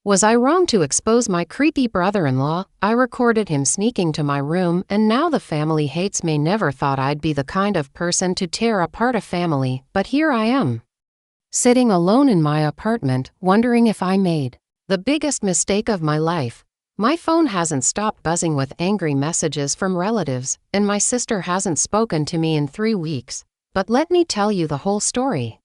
Was I wrong to expose my creepy brother-in-law? I recorded him sneaking to my room, and now the family hates me. Never thought I'd be the kind of person to tear apart a family, but here I am, sitting alone in my apartment, wondering if I made the biggest mistake of my life. My phone hasn't stopped buzzing with angry messages from relatives, and my sister hasn't spoken to me in 3 weeks. But let me tell you the whole story,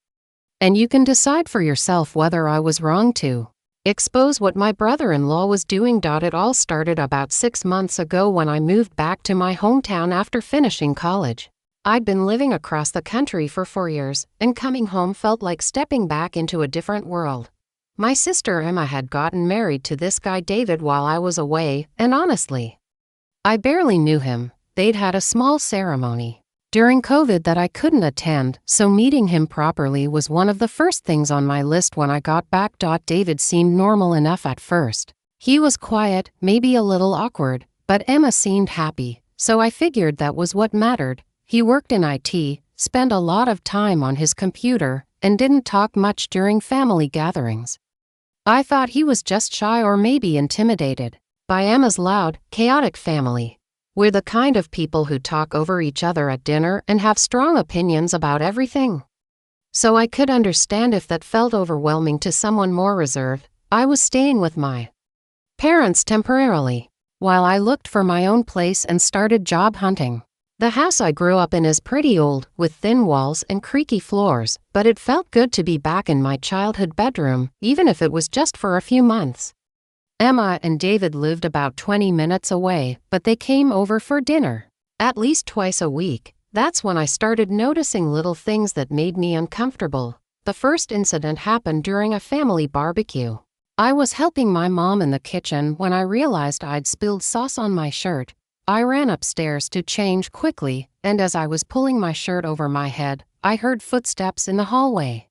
and you can decide for yourself whether I was wrong to expose what my brother-in-law was doing. It all started about 6 months ago when I moved back to my hometown after finishing college. I'd been living across the country for 4 years, and coming home felt like stepping back into a different world. My sister Emma had gotten married to this guy David while I was away, and honestly, I barely knew him. They'd had a small ceremony during COVID that I couldn't attend, so meeting him properly was one of the first things on my list when I got back. David seemed normal enough at first. He was quiet, maybe a little awkward, but Emma seemed happy, so I figured that was what mattered. He worked in IT, spent a lot of time on his computer, and didn't talk much during family gatherings. I thought he was just shy or maybe intimidated by Emma's loud, chaotic family. We're the kind of people who talk over each other at dinner and have strong opinions about everything. So I could understand if that felt overwhelming to someone more reserved. I was staying with my parents temporarily while I looked for my own place and started job hunting. The house I grew up in is pretty old, with thin walls and creaky floors, but it felt good to be back in my childhood bedroom, even if it was just for a few months. Emma and David lived about 20 minutes away, but they came over for dinner at least twice a week. That's when I started noticing little things that made me uncomfortable. The first incident happened during a family barbecue. I was helping my mom in the kitchen when I realized I'd spilled sauce on my shirt. I ran upstairs to change quickly, and as I was pulling my shirt over my head, I heard footsteps in the hallway.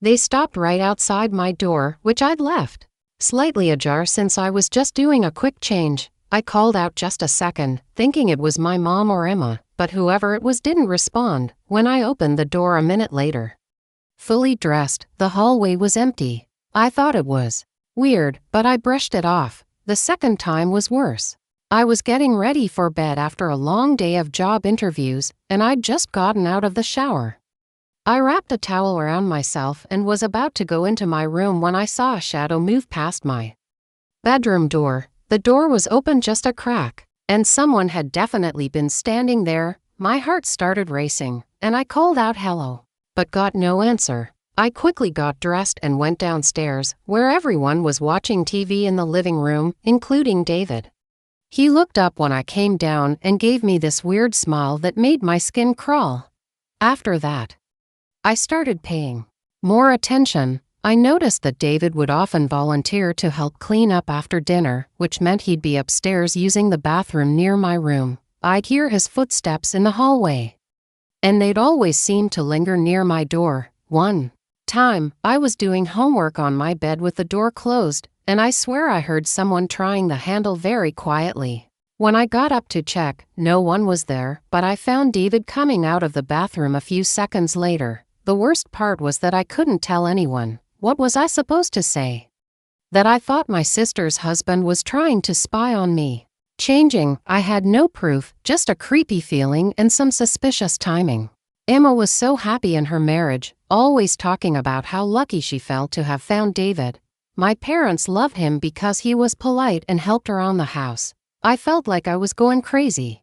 They stopped right outside my door, which I'd left slightly ajar since I was just doing a quick change. I called out just a second, thinking it was my mom or Emma, but whoever it was didn't respond. When I opened the door a minute later, fully dressed, the hallway was empty. I thought it was weird, but I brushed it off. The second time was worse. I was getting ready for bed after a long day of job interviews, and I'd just gotten out of the shower. I wrapped a towel around myself and was about to go into my room when I saw a shadow move past my bedroom door. The door was open just a crack, and someone had definitely been standing there. My heart started racing, and I called out hello, but got no answer. I quickly got dressed and went downstairs, where everyone was watching TV in the living room, including David. He looked up when I came down and gave me this weird smile that made my skin crawl. After that, I started paying more attention. I noticed that David would often volunteer to help clean up after dinner, which meant he'd be upstairs using the bathroom near my room. I'd hear his footsteps in the hallway, and they'd always seem to linger near my door. One time, I was doing homework on my bed with the door closed, and I swear I heard someone trying the handle very quietly. When I got up to check, no one was there, but I found David coming out of the bathroom a few seconds later. The worst part was that I couldn't tell anyone. What was I supposed to say? That I thought my sister's husband was trying to spy on me. Changing, I had no proof, just a creepy feeling and some suspicious timing. Emma was so happy in her marriage, always talking about how lucky she felt to have found David. My parents loved him because he was polite and helped around the house. I felt like I was going crazy.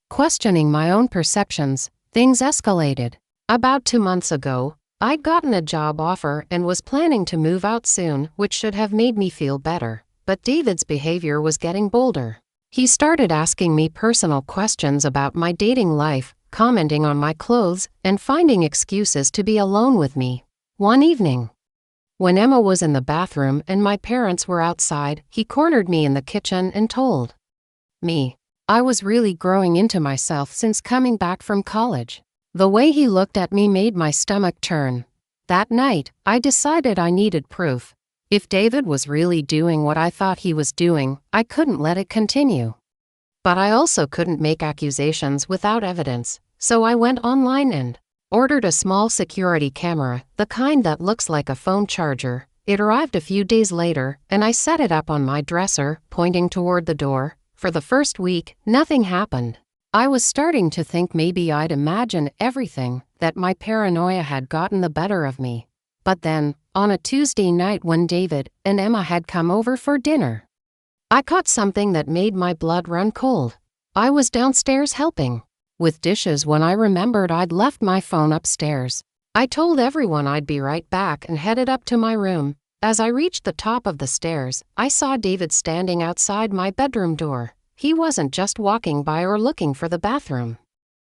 Questioning my own perceptions, things escalated. About 2 months ago, I'd gotten a job offer and was planning to move out soon, which should have made me feel better. But David's behavior was getting bolder. He started asking me personal questions about my dating life, commenting on my clothes, and finding excuses to be alone with me. One evening, when Emma was in the bathroom and my parents were outside, he cornered me in the kitchen and told me I was really growing into myself since coming back from college. The way he looked at me made my stomach turn. That night, I decided I needed proof. If David was really doing what I thought he was doing, I couldn't let it continue. But I also couldn't make accusations without evidence, so I went online and ordered a small security camera, the kind that looks like a phone charger. It arrived a few days later, and I set it up on my dresser, pointing toward the door. For the first week, nothing happened. I was starting to think maybe I'd imagined everything, that my paranoia had gotten the better of me. But then, on a Tuesday night when David and Emma had come over for dinner, I caught something that made my blood run cold. I was downstairs helping with dishes when I remembered I'd left my phone upstairs. I told everyone I'd be right back and headed up to my room. As I reached the top of the stairs, I saw David standing outside my bedroom door. He wasn't just walking by or looking for the bathroom.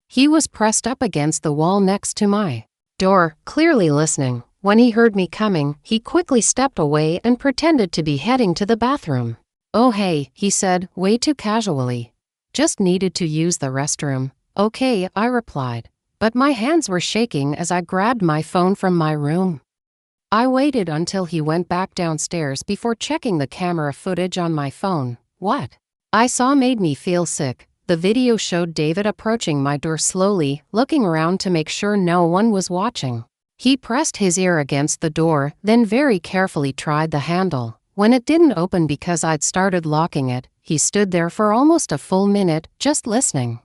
He was pressed up against the wall next to my door, clearly listening. When he heard me coming, he quickly stepped away and pretended to be heading to the bathroom. "Oh hey," he said, way too casually. "Just needed to use the restroom." "Okay," I replied. But my hands were shaking as I grabbed my phone from my room. I waited until he went back downstairs before checking the camera footage on my phone. What I saw made me feel sick. The video showed David approaching my door slowly, looking around to make sure no one was watching. He pressed his ear against the door, then very carefully tried the handle. When it didn't open because I'd started locking it, he stood there for almost a full minute, just listening.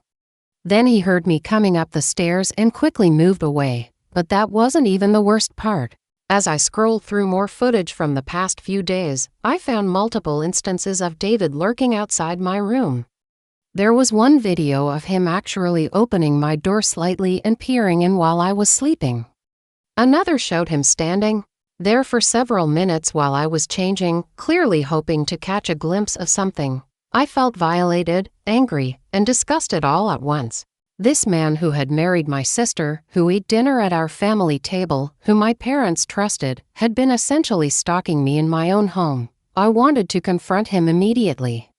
Then he heard me coming up the stairs and quickly moved away. But that wasn't even the worst part. As I scrolled through more footage from the past few days, I found multiple instances of David lurking outside my room. There was one video of him actually opening my door slightly and peering in while I was sleeping. Another showed him standing there for several minutes while I was changing, clearly hoping to catch a glimpse of something. I felt violated, angry, and disgusted all at once. This man who had married my sister, who ate dinner at our family table, whom my parents trusted, had been essentially stalking me in my own home. I wanted to confront him immediately.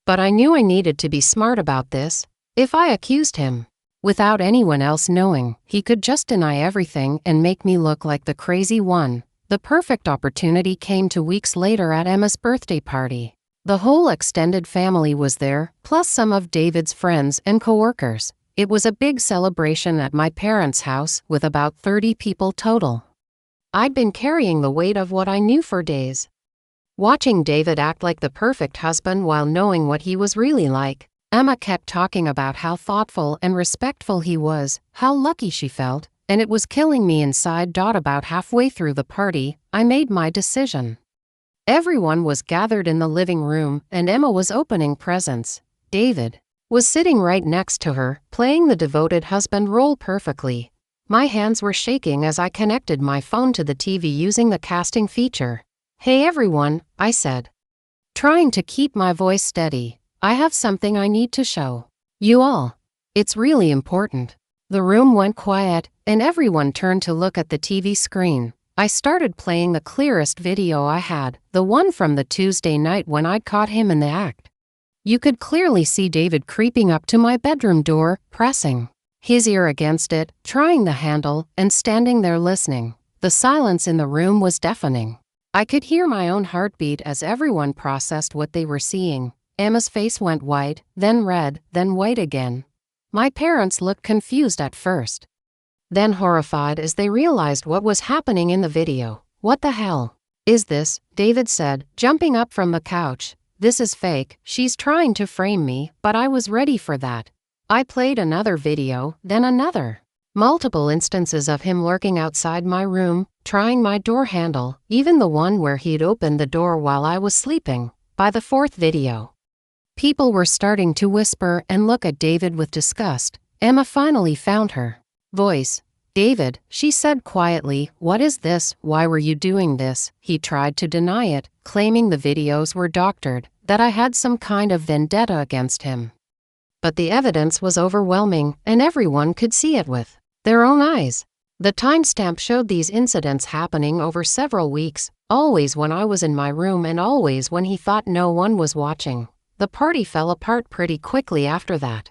But I knew I needed to be smart about this. If I accused him, without anyone else knowing, he could just deny everything and make me look like the crazy one. The perfect opportunity came 2 weeks later at Emma's birthday party. The whole extended family was there, plus some of David's friends and coworkers. It was a big celebration at my parents' house, with about 30 people total. I'd been carrying the weight of what I knew for days. Watching David act like the perfect husband while knowing what he was really like. Emma kept talking about how thoughtful and respectful he was, how lucky she felt, and it was killing me inside. About halfway through the party, I made my decision. Everyone was gathered in the living room, and Emma was opening presents. David was sitting right next to her, playing the devoted husband role perfectly. My hands were shaking as I connected my phone to the TV using the casting feature. "Hey everyone," I said, trying to keep my voice steady. "I have something I need to show you all. It's really important." The room went quiet, and everyone turned to look at the TV screen. I started playing the clearest video I had, the one from the Tuesday night when I'd caught him in the act. You could clearly see David creeping up to my bedroom door, pressing his ear against it, trying the handle, and standing there listening. The silence in the room was deafening. I could hear my own heartbeat as everyone processed what they were seeing. Emma's face went white, then red, then white again. My parents looked confused at first, then horrified as they realized what was happening in the video. "What the hell is this?" David said, jumping up from the couch. "This is fake. She's trying to frame me," but I was ready for that. I played another video, then another. Multiple instances of him lurking outside my room, trying my door handle, even the one where he'd opened the door while I was sleeping. By the fourth video, people were starting to whisper and look at David with disgust. Emma finally found her voice. "David," she said quietly, "what is this? Why were you doing this?" He tried to deny it, claiming the videos were doctored, that I had some kind of vendetta against him. But the evidence was overwhelming, and everyone could see it with their own eyes. The timestamp showed these incidents happening over several weeks, always when I was in my room and always when he thought no one was watching. The party fell apart pretty quickly after that.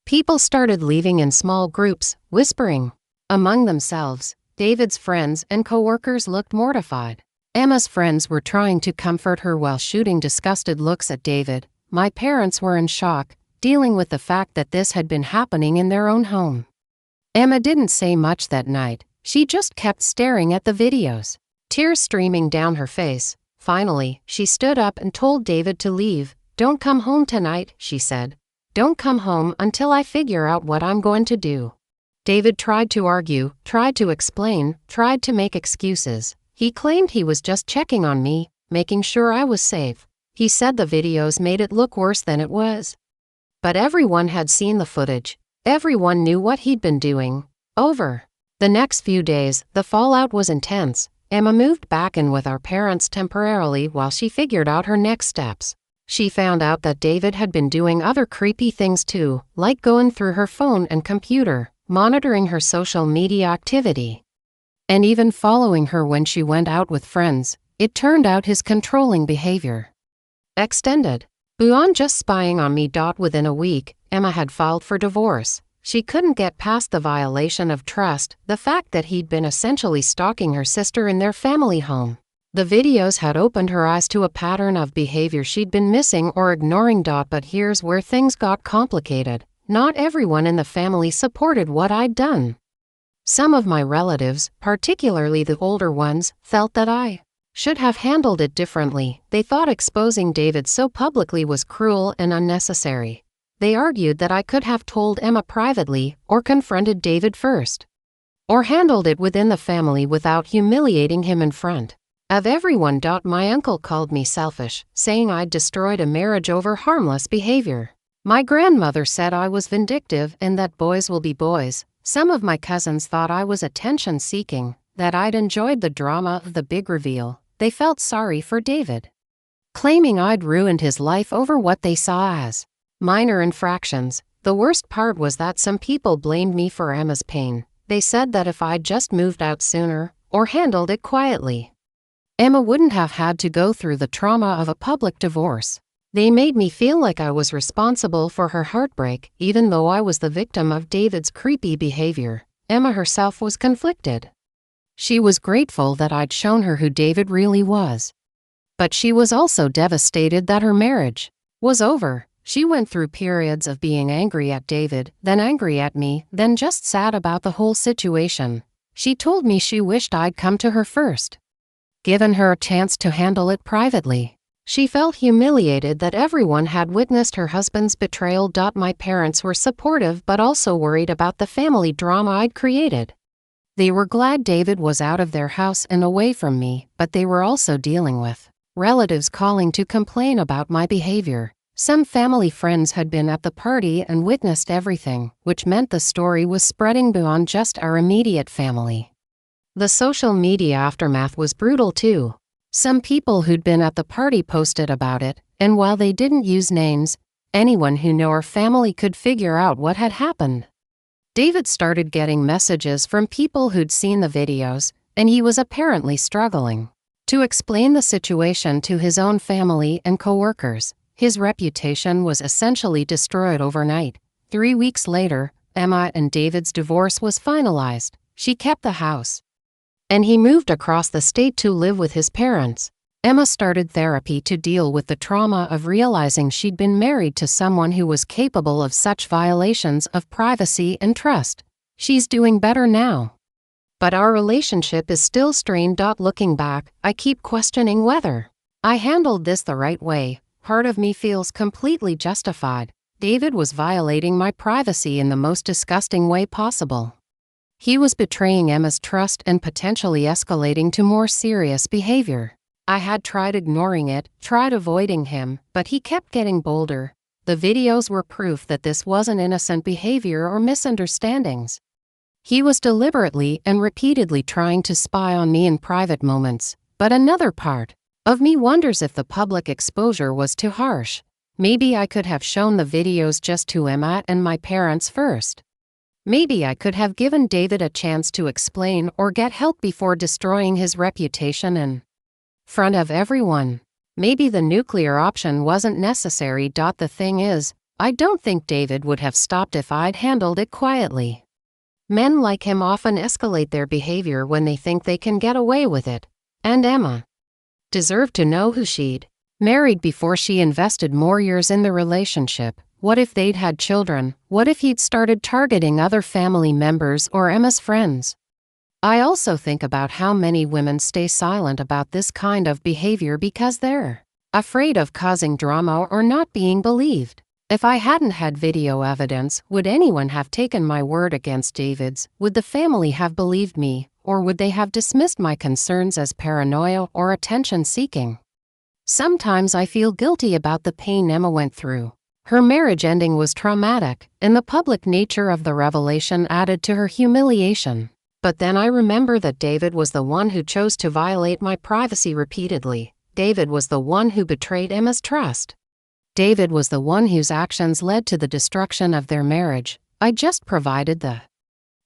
People started leaving in small groups, whispering among themselves. David's friends and coworkers looked mortified. Emma's friends were trying to comfort her while shooting disgusted looks at David. My parents were in shock, dealing with the fact that this had been happening in their own home. Emma didn't say much that night. She just kept staring at the videos. tears streaming down her face. Finally, she stood up and told David to leave. "Don't come home tonight," she said. "Don't come home until I figure out what I'm going to do." David tried to argue, tried to explain, tried to make excuses. He claimed he was just checking on me, making sure I was safe. He said the videos made it look worse than it was. But everyone had seen the footage. Everyone knew what he'd been doing. Over the next few days, the fallout was intense. Emma moved back in with our parents temporarily while she figured out her next steps. She found out that David had been doing other creepy things too, like going through her phone and computer, monitoring her social media activity, and even following her when she went out with friends. It turned out his controlling behavior extended beyond just spying on me. Within a week, Emma had filed for divorce. She couldn't get past the violation of trust, the fact that he'd been essentially stalking her sister in their family home. The videos had opened her eyes to a pattern of behavior she'd been missing or ignoring. But here's where things got complicated. Not everyone in the family supported what I'd done. Some of my relatives, particularly the older ones, felt that I should have handled it differently. They thought exposing David so publicly was cruel and unnecessary. They argued that I could have told Emma privately, or confronted David first, or handled it within the family without humiliating him in front of everyone. My uncle called me selfish, saying I'd destroyed a marriage over harmless behavior. My grandmother said I was vindictive and that boys will be boys. Some of my cousins thought I was attention-seeking, that I'd enjoyed the drama of the big reveal. They felt sorry for David, claiming I'd ruined his life over what they saw as minor infractions. The worst part was that some people blamed me for Emma's pain. They said that if I'd just moved out sooner, or handled it quietly, Emma wouldn't have had to go through the trauma of a public divorce. They made me feel like I was responsible for her heartbreak, even though I was the victim of David's creepy behavior. Emma herself was conflicted. She was grateful that I'd shown her who David really was. But she was also devastated that her marriage was over. She went through periods of being angry at David, then angry at me, then just sad about the whole situation. She told me she wished I'd come to her first, given her a chance to handle it privately. She felt humiliated that everyone had witnessed her husband's betrayal. My parents were supportive but also worried about the family drama I'd created. They were glad David was out of their house and away from me, but they were also dealing with relatives calling to complain about my behavior. Some family friends had been at the party and witnessed everything, which meant the story was spreading beyond just our immediate family. The social media aftermath was brutal too. Some people who'd been at the party posted about it, and while they didn't use names, anyone who knew our family could figure out what had happened. David started getting messages from people who'd seen the videos, and he was apparently struggling to explain the situation to his own family and coworkers. His reputation was essentially destroyed overnight. 3 weeks later, Emma and David's divorce was finalized. She kept the house, and he moved across the state to live with his parents. Emma started therapy to deal with the trauma of realizing she'd been married to someone who was capable of such violations of privacy and trust. She's doing better now, but our relationship is still strained. Looking back, I keep questioning whether I handled this the right way. Part of me feels completely justified. David was violating my privacy in the most disgusting way possible. He was betraying Emma's trust and potentially escalating to more serious behavior. I had tried ignoring it, tried avoiding him, but he kept getting bolder. The videos were proof that this wasn't innocent behavior or misunderstandings. He was deliberately and repeatedly trying to spy on me in private moments. But another part of me wonders if the public exposure was too harsh. Maybe I could have shown the videos just to Emma and my parents first. Maybe I could have given David a chance to explain or get help before destroying his reputation in front of everyone. Maybe the nuclear option wasn't necessary. The thing is, I don't think David would have stopped if I'd handled it quietly. Men like him often escalate their behavior when they think they can get away with it. And Emma deserved to know who she'd married before she invested more years in the relationship. What if they'd had children? What if he'd started targeting other family members or Emma's friends? I also think about how many women stay silent about this kind of behavior because they're afraid of causing drama or not being believed. If I hadn't had video evidence, would anyone have taken my word against David's? Would the family have believed me, or would they have dismissed my concerns as paranoia or attention-seeking? Sometimes I feel guilty about the pain Emma went through. Her marriage ending was traumatic, and the public nature of the revelation added to her humiliation. But then I remember that David was the one who chose to violate my privacy repeatedly. David was the one who betrayed Emma's trust. David was the one whose actions led to the destruction of their marriage. I just provided the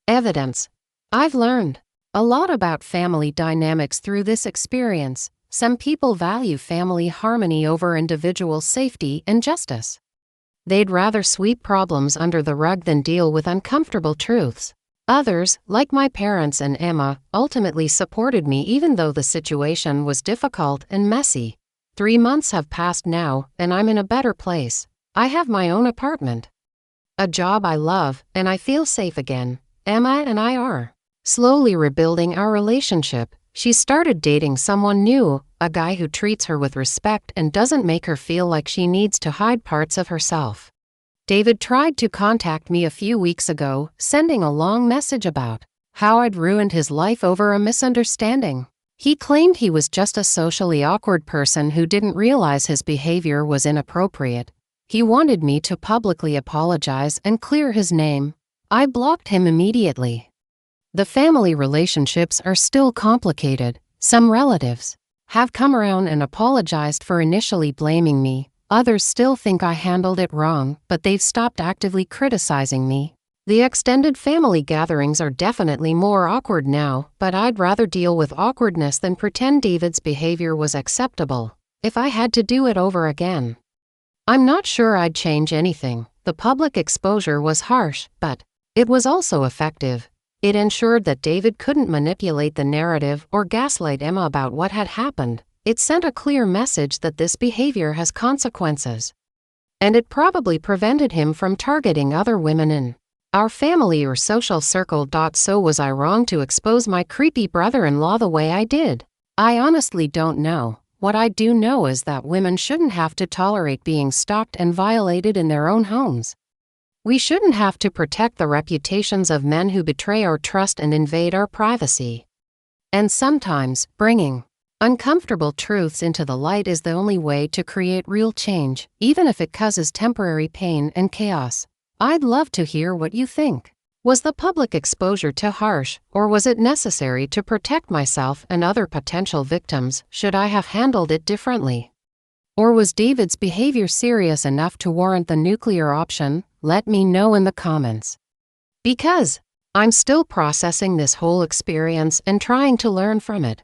evidence. I've learned a lot about family dynamics through this experience. Some people value family harmony over individual safety and justice. They'd rather sweep problems under the rug than deal with uncomfortable truths. Others, like my parents and Emma, ultimately supported me even though the situation was difficult and messy. 3 months have passed now, and I'm in a better place. I have my own apartment, a job I love, and I feel safe again. Emma and I are slowly rebuilding our relationship. She started dating someone new, a guy who treats her with respect and doesn't make her feel like she needs to hide parts of herself. David tried to contact me a few weeks ago, sending a long message about how I'd ruined his life over a misunderstanding. He claimed he was just a socially awkward person who didn't realize his behavior was inappropriate. He wanted me to publicly apologize and clear his name. I blocked him immediately. The family relationships are still complicated. Some relatives have come around and apologized for initially blaming me. Others still think I handled it wrong, but they've stopped actively criticizing me. The extended family gatherings are definitely more awkward now, but I'd rather deal with awkwardness than pretend David's behavior was acceptable. If I had to do it over again, I'm not sure I'd change anything. The public exposure was harsh, but it was also effective. It ensured that David couldn't manipulate the narrative or gaslight Emma about what had happened. It sent a clear message that this behavior has consequences. And it probably prevented him from targeting other women in our family or social circle. So was I wrong to expose my creepy brother-in-law the way I did? I honestly don't know. What I do know is that women shouldn't have to tolerate being stalked and violated in their own homes. We shouldn't have to protect the reputations of men who betray our trust and invade our privacy. And sometimes, bringing uncomfortable truths into the light is the only way to create real change, even if it causes temporary pain and chaos. I'd love to hear what you think. Was the public exposure too harsh, or was it necessary to protect myself and other potential victims? Should I have handled it differently? Or was David's behavior serious enough to warrant the nuclear option? Let me know in the comments. Because I'm still processing this whole experience and trying to learn from it.